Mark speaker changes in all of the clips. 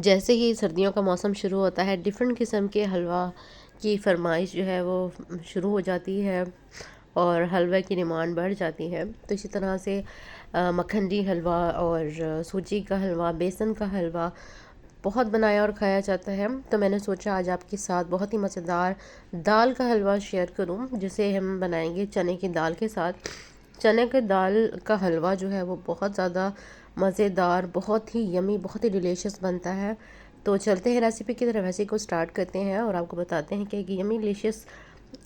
Speaker 1: जैसे ही सर्दियों का मौसम शुरू होता है, डिफ़रेंट किस्म के हलवा की फरमाइश जो है वो शुरू हो जाती है और हलवे की डिमांड बढ़ जाती है। तो इसी तरह से मक्खनी हलवा और सूजी का हलवा, बेसन का हलवा बहुत बनाया और खाया जाता है। तो मैंने सोचा आज आपके साथ बहुत ही मज़ेदार दाल का हलवा शेयर करूं, जिसे हम बनाएंगे चने की दाल के साथ। चने के दाल का हलवा जो है वो बहुत ज़्यादा मज़ेदार, बहुत ही यमी, बहुत ही डिलीशियस बनता है। तो चलते हैं रेसिपी की तरफ, रेसिपी को स्टार्ट करते हैं और आपको बताते हैं कि एक यमी डिलीशियस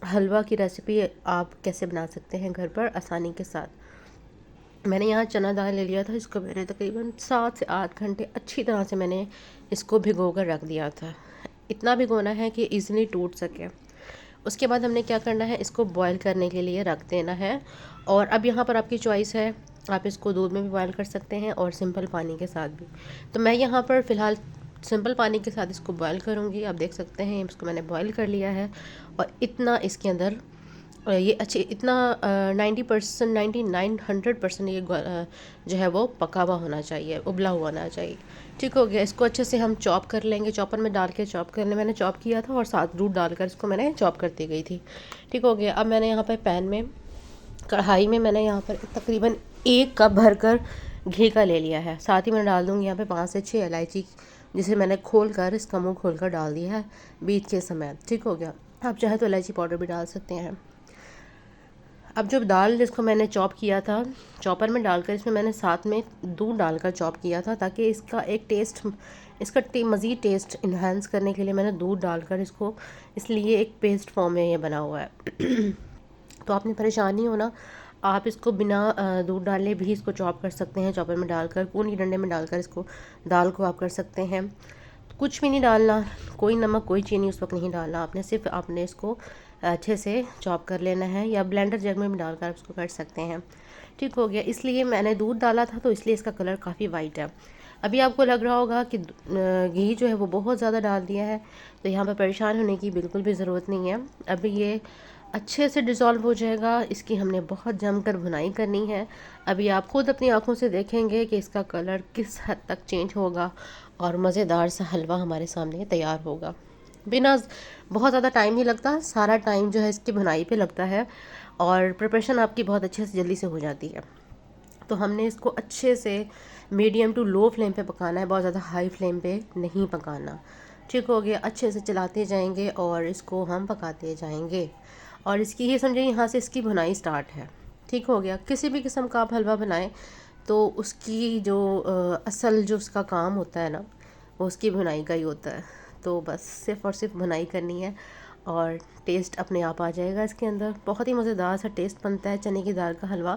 Speaker 1: हलवा की रेसिपी आप कैसे बना सकते हैं घर पर आसानी के साथ। मैंने यहाँ चना दाल ले लिया था, इसको मैंने तकरीबन 7 से 8 घंटे अच्छी तरह से मैंने इसको भिगो कर रख दिया था। इतना भिगोना है कि ईज़िली टूट सके। उसके बाद हमने क्या करना है, इसको बॉईल करने के लिए रख देना है। और अब यहाँ पर आपकी चॉइस है, आप इसको दूध में भी बॉईल कर सकते हैं और सिंपल पानी के साथ भी। तो मैं यहाँ पर फ़िलहाल सिंपल पानी के साथ इसको बॉईल करूँगी। आप देख सकते हैं इसको मैंने बॉईल कर लिया है और इतना इसके अंदर ये अच्छे इतना 90%, 99, 100% ये जो है वो पका हुआ होना चाहिए, उबला हुआ होना चाहिए। ठीक हो गया। इसको अच्छे से हम चॉप कर लेंगे, चॉपर में डाल के चॉप करने मैंने चॉप किया था और साथ दूध डालकर इसको मैंने चॉप करती गई थी। ठीक हो गया। अब मैंने यहाँ पर पैन में, कढ़ाई में मैंने यहाँ पर तकरीबन 1 कप भरकर घी का ले लिया है। साथ ही मैं डाल दूँगी यहाँ पे 5 से 6 इलायची, जिसे मैंने खोल कर, इसका मुँह खोल कर डाल दिया है बीच के समय। ठीक हो गया। आप चाहे तो इलायची पाउडर भी डाल सकते हैं। अब जो दाल जिसको मैंने चॉप किया था, चॉपर में डालकर इसमें मैंने साथ में दूध डालकर चॉप किया था, ताकि इसका एक टेस्ट, इसका मज़ीद टेस्ट इन्हांस करने के लिए मैंने दूध डालकर इसको, इसलिए एक पेस्ट फॉर्म में ये बना हुआ है। तो आपने परेशान नहीं होना, आप इसको बिना दूध डाले भी इसको चॉप कर सकते हैं। चॉपर में डालकर, कून की डंडे में डालकर इसको दाल को आप कर सकते हैं। कुछ भी नहीं डालना, कोई नमक कोई चीनी उस वक्त नहीं डालना आपने, सिर्फ आपने इसको अच्छे से चॉप कर लेना है, या ब्लेंडर जग में भी डालकर आप इसको कर सकते हैं। ठीक हो गया। इसलिए मैंने दूध डाला था तो इसलिए इसका कलर काफ़ी वाइट है। अभी आपको लग रहा होगा कि घी जो है वो बहुत ज़्यादा डाल दिया है, तो यहाँ पर परेशान होने की बिल्कुल भी ज़रूरत नहीं है। अभी ये अच्छे से डिज़ोल्व हो जाएगा। इसकी हमने बहुत जमकर भुनाई करनी है। अभी आप खुद अपनी आंखों से देखेंगे कि इसका कलर किस हद तक चेंज होगा और मज़ेदार सा हलवा हमारे सामने तैयार होगा। बिना बहुत ज़्यादा टाइम ही लगता, सारा टाइम जो है इसकी भुनाई पे लगता है और प्रिपरेशन आपकी बहुत अच्छे से जल्दी से हो जाती है। तो हमने इसको अच्छे से मीडियम टू लो फ्लेम पे पकाना है, बहुत ज़्यादा हाई फ्लेम पे नहीं पकाना। ठीक हो गया। अच्छे से चलाते जाएंगे और इसको हम पकाते जाएंगे और इसकी ये समझिए यहाँ से इसकी भुनाई स्टार्ट है। ठीक हो गया। किसी भी किस्म का आप हलवा बनाएं तो उसकी जो असल जो उसका काम होता है ना, वो उसकी भुनाई का ही होता है। तो बस सिर्फ़ और सिर्फ भुनाई करनी है और टेस्ट अपने आप आ जाएगा इसके अंदर। बहुत ही मज़ेदार सा टेस्ट बनता है चने की दाल का हलवा।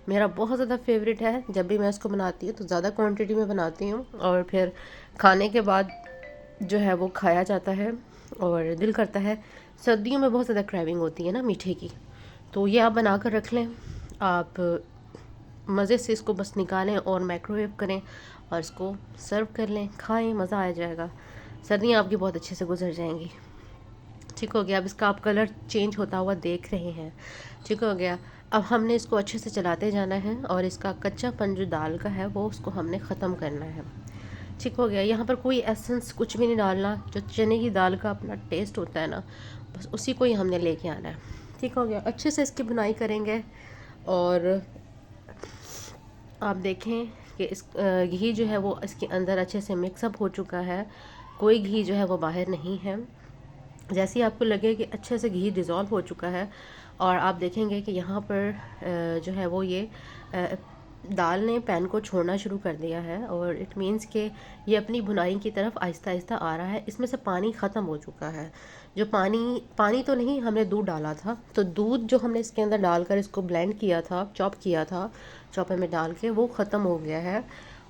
Speaker 1: मेरा बहुत ज़्यादा फेवरेट है। जब भी मैं इसको बनाती हूँ तो ज़्यादा क्वांटिटी में बनाती हूँ और फिर खाने के बाद जो है वो खाया जाता है और दिल करता है। सर्दियों में बहुत ज़्यादा क्रेविंग होती है ना मीठे की, तो ये आप बना कर रख लें। आप मज़े से इसको बस निकालें और माइक्रोवेव करें और इसको सर्व कर लें, खाएं, मज़ा आ जाएगा। सर्दियाँ आपकी बहुत अच्छे से गुजर जाएंगी। ठीक हो गया। अब इसका आप कलर चेंज होता हुआ देख रहे हैं। ठीक हो गया। अब हमने इसको अच्छे से चलाते जाना है और इसका कच्चापन जो दाल का है वो उसको हमने ख़त्म करना है। ठीक हो गया। यहाँ पर कोई एसेंस कुछ भी नहीं डालना, जो चने की दाल का अपना टेस्ट होता है ना, बस उसी को ही हमने लेके आना है। ठीक हो गया। अच्छे से इसकी बुनाई करेंगे और आप देखें कि इस घी जो है वो इसके अंदर अच्छे से मिक्सअप हो चुका है, कोई घी जो है वो बाहर नहीं है। जैसे ही आपको लगे कि अच्छे से घी डिज़ोल्व हो चुका है और आप देखेंगे कि यहाँ पर जो है वो ये दाल ने पैन को छोड़ना शुरू कर दिया है और इट मीन्स कि ये अपनी भुनाई की तरफ आहिस्ता आहिस्ता आ रहा है। इसमें से पानी ख़त्म हो चुका है। जो पानी पानी तो नहीं, हमने दूध डाला था, तो दूध जो हमने इसके अंदर डालकर इसको ब्लेंड किया था, चॉप किया था चॉपर में डाल के, वो ख़त्म हो गया है,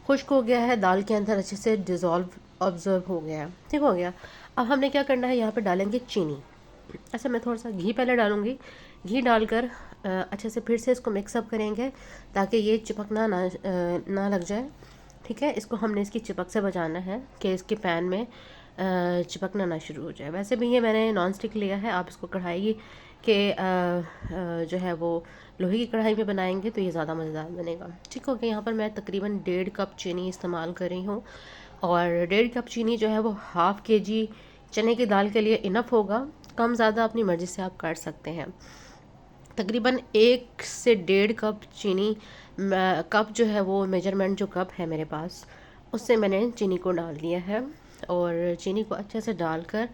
Speaker 1: खुश्क हो गया है, दाल के अंदर अच्छे से डिज़ोल्व ऑब्ज़र्व हो गया है। ठीक हो गया। अब हमने क्या करना है, यहाँ पे डालेंगे चीनी। अच्छा, मैं थोड़ा सा घी पहले डालूँगी। घी डालकर अच्छे से फिर से इसको मिक्सअप करेंगे ताकि ये चिपकना ना लग जाए। ठीक है। इसको हमने इसकी चिपक से बचाना है कि इसके पैन में चिपकना ना शुरू हो जाए। वैसे भी ये मैंने नॉन स्टिक लिया है, आप इसको कढ़ाई के जो है वो लोहे की कढ़ाई में बनाएंगे तो ये ज़्यादा मज़ेदार बनेगा। ठीक हो गया। यहाँ पर मैं तकरीबन 1.5 कप चीनी इस्तेमाल कर रही हूँ और 1.5 कप चीनी जो है वो हाफ़ kg चने की दाल के लिए इनफ होगा। कम ज़्यादा अपनी मर्ज़ी से आप कर सकते हैं। तकरीबन 1 से 1.5 कप चीनी कप जो है वो मेजरमेंट जो कप है मेरे पास, उससे मैंने चीनी को डाल दिया है। और चीनी को अच्छे से डालकर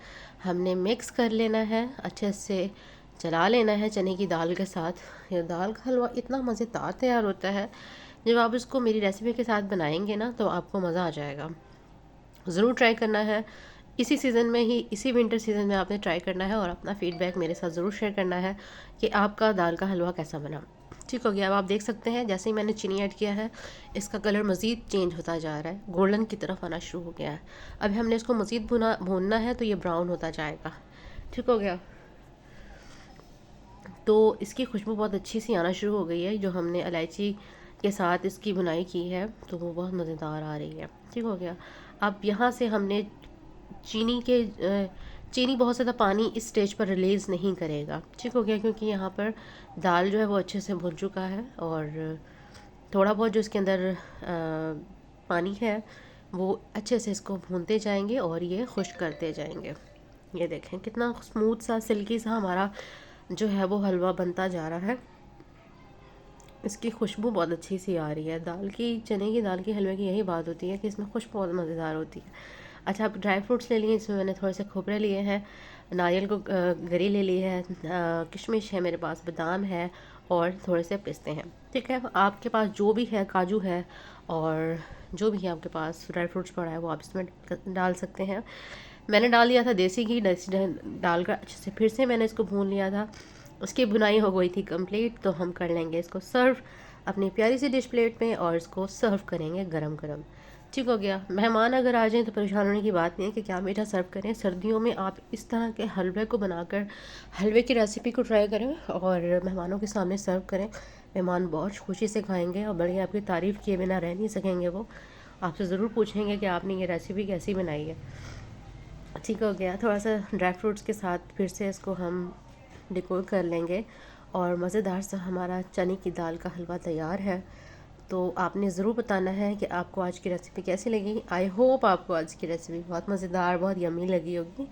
Speaker 1: हमने मिक्स कर लेना है, अच्छे से चला लेना है चने की दाल के साथ। ये दाल का हलवा इतना मज़ेदार तैयार होता है, जब आप इसको मेरी रेसिपी के साथ बनाएंगे ना तो आपको मज़ा आ जाएगा। ज़रूर ट्राई करना है। इसी सीज़न में ही, इसी विंटर सीज़न में आपने ट्राई करना है और अपना फ़ीडबैक मेरे साथ ज़रूर शेयर करना है कि आपका दाल का हलवा कैसा बना। ठीक हो गया। अब आप देख सकते हैं जैसे ही मैंने चीनी ऐड किया है, इसका कलर मज़ीद चेंज होता जा रहा है, गोल्डन की तरफ आना शुरू हो गया है। अभी हमने इसको मज़ीद भूनना है तो ये ब्राउन होता जाएगा। ठीक हो गया। तो इसकी खुशबू बहुत अच्छी सी आना शुरू हो गई है। जो हमने इलायची के साथ इसकी बुनाई की है तो वो बहुत मज़ेदार आ रही है। ठीक हो गया। अब यहाँ से हमने चीनी बहुत ज़्यादा पानी इस स्टेज पर रिलीज़ नहीं करेगा। ठीक हो गया, क्योंकि यहाँ पर दाल जो है वो अच्छे से भुन चुका है और थोड़ा बहुत जो इसके अंदर पानी है वो अच्छे से इसको भूनते जाएंगे और ये खुश्क करते जाएंगे। ये देखें कितना स्मूथ सा सिल्की सा हमारा जो है वो हलवा बनता जा रहा है। इसकी खुशबू बहुत अच्छी सी आ रही है। दाल की, चने की दाल की हलवे की यही बात होती है कि इसमें खुशबू बहुत मज़ेदार होती है। अच्छा, अब ड्राई फ्रूट्स ले लिए। इसमें मैंने थोड़े से खोपरे लिए हैं, नारियल को गरी ले ली है, किशमिश है मेरे पास, बादाम है और थोड़े से पिस्ते हैं। ठीक है, आपके पास जो भी है, काजू है और जो भी है आपके पास ड्राई फ्रूट्स पड़ा है वो आप इसमें डाल सकते हैं। मैंने डाल दिया था देसी घी। डालकर अच्छे से फिर से मैंने इसको भून लिया था। उसकी भुनाई हो गई थी कंप्लीट। तो हम कर लेंगे इसको सर्व अपनी प्यारी सी डिश प्लेट में और इसको सर्व करेंगे गरम गरम। ठीक हो गया। मेहमान अगर आ जाएं तो परेशान होने की बात नहीं है कि क्या मीठा सर्व करें। सर्दियों में आप इस तरह के हलवे को बनाकर हलवे की रेसिपी को ट्राई करें और मेहमानों के सामने सर्व करें। मेहमान बहुत खुशी से खाएंगे और बड़ी आपकी तारीफ़ किए बिना रह नहीं सकेंगे। वो आपसे ज़रूर पूछेंगे कि आपने ये रेसिपी कैसी बनाई है। ठीक हो गया। थोड़ा सा ड्राई फ्रूट्स के साथ फिर से इसको हम डेकोर कर लेंगे और मज़ेदार सा हमारा चने की दाल का हलवा तैयार है। तो आपने ज़रूर बताना है कि आपको आज की रेसिपी कैसी लगी। आई होप आपको आज की रेसिपी बहुत मज़ेदार, बहुत यम्मी लगी होगी।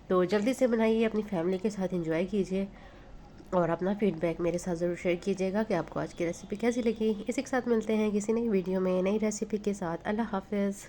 Speaker 1: तो जल्दी से बनाइए, अपनी फैमिली के साथ एंजॉय कीजिए और अपना फीडबैक मेरे साथ ज़रूर शेयर कीजिएगा कि आपको आज की रेसिपी कैसी लगी। इसी के साथ मिलते हैं किसी नई वीडियो में नई रेसिपी के साथ। अल्लाह हाफ़िज़।